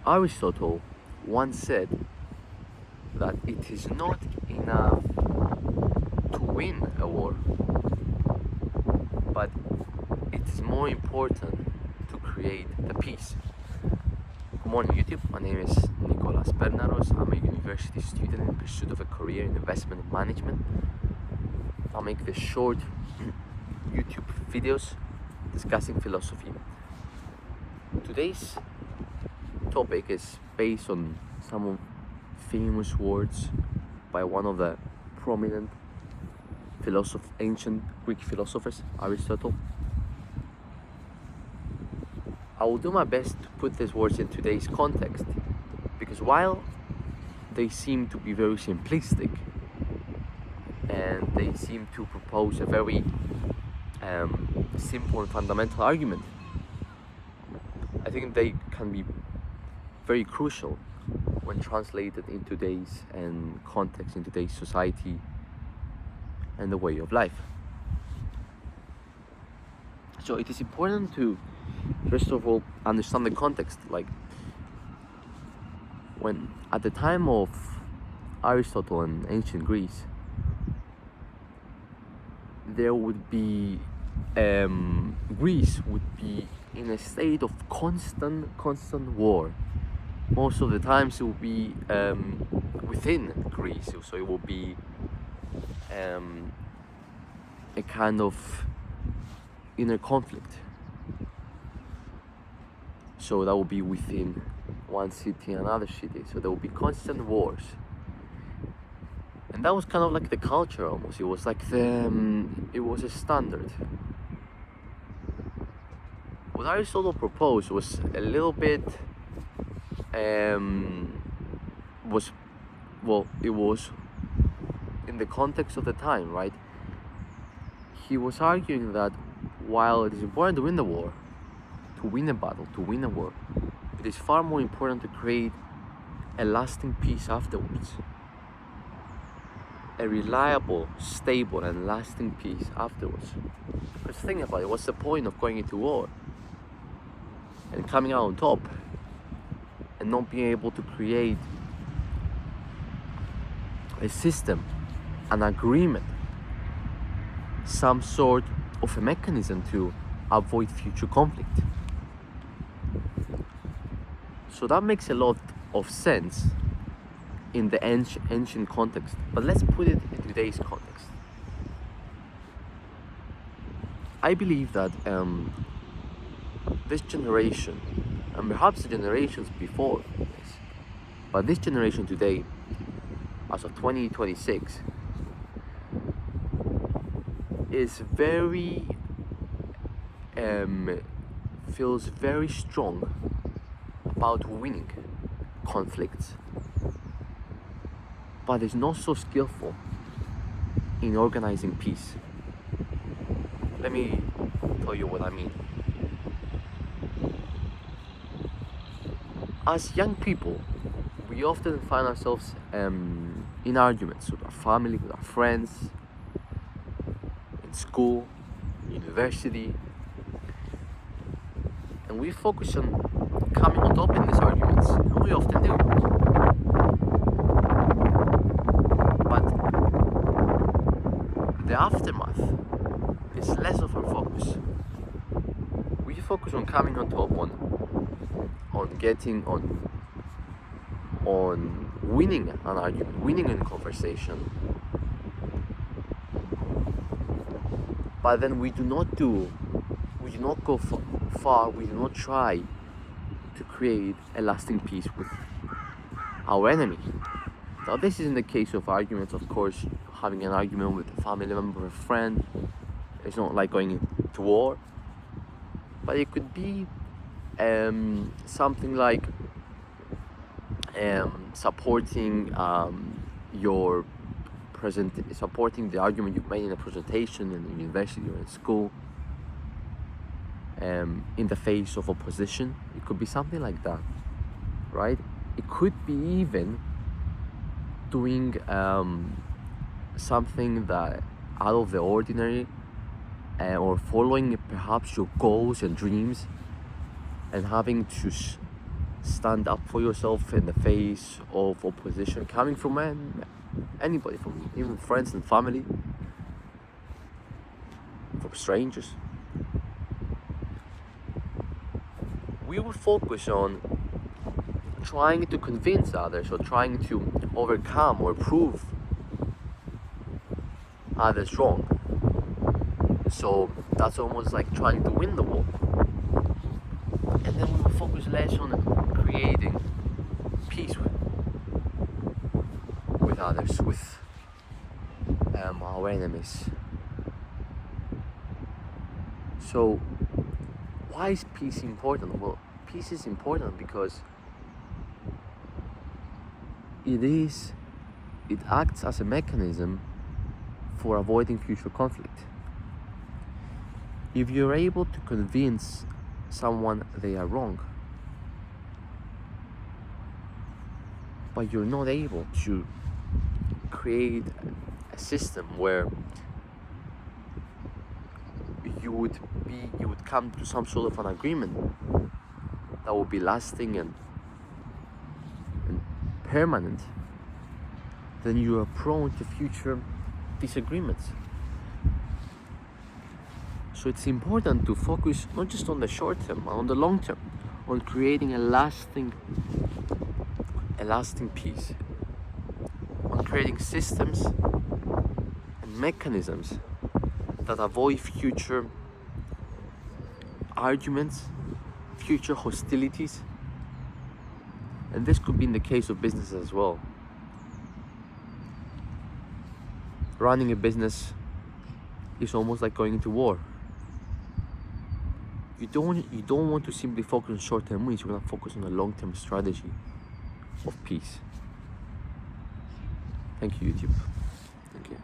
Aristotle once said that it is not enough to win a war, but it is more important to create the peace. Good morning, YouTube. My name is Nicolas Bernaros. I'm a university student in pursuit of a career in investment management. I'll make these short YouTube videos discussing philosophy. Today's topic is based on some famous words by one of the prominent ancient Greek philosophers, Aristotle. I will do my best to put these words in today's context, because while they seem to be very simplistic and they seem to propose a very simple and fundamental argument, I think they can be very crucial when translated in today's context, in today's society and the way of life. So it is important to, first of all, understand the context. Like, when at the time of Aristotle in ancient Greece, there would be Greece would be in a state of constant war. Most of the times it will be within Greece, so it will be a kind of inner conflict. So that will be within one city and another city. So there will be constant wars, and that was kind of like the culture almost. It was like it was a standard. What Aristotle proposed was a little bit it was in the context of the time, right? He was arguing that while it is important to win the war, to win a battle, to win a war, it is far more important to create a lasting peace afterwards. A reliable, stable and lasting peace afterwards. Because think about it, what's the point of going into war and coming out on top and not being able to create a system, an agreement, some sort of a mechanism to avoid future conflict? So that makes a lot of sense in the ancient context, but let's put it in today's context. I believe that this generation, and perhaps the generations before this, but this generation today, as of 2026, is very feels very strong about winning conflicts, but is not so skillful in organizing peace. Let me tell you what I mean. As young people, we often find ourselves in arguments with our family, with our friends, in school, university, and we focus on coming on top in these arguments, and we often do. But the aftermath is less of our focus. We focus on coming on top, on getting on winning an argument, winning a conversation. But then we do not go far, we do not try to create a lasting peace with our enemy. Now, this is in the case of arguments, of course. Having an argument with a family member or a friend, it's not like going to war, but it could be something like supporting supporting the argument you made in a presentation in university or in school, in the face of opposition. It could be something like that, right? It could be even doing something that out of the ordinary, or following perhaps your goals and dreams, and having to stand up for yourself in the face of opposition coming from anybody, from even friends and family, from strangers. We will focus on trying to convince others or trying to overcome or prove others wrong. So that's almost like trying to win the war. And then we will focus less on creating peace with others, with our enemies. So why is peace important? Well, peace is important because it acts as a mechanism for avoiding future conflict. If you're able to convince someone they are wrong, but you're not able to create a system where you would come to some sort of an agreement that will be lasting and permanent, then you are prone to future disagreements. So it's important to focus not just on the short term, but on the long term, on creating a lasting peace, on creating systems and mechanisms that avoid future arguments, future hostilities. And this could be in the case of business as well. Running a business is almost like going into war. You don't want to simply focus on short-term wins. You want to focus on a long-term strategy of peace. Thank you, YouTube. Thank you.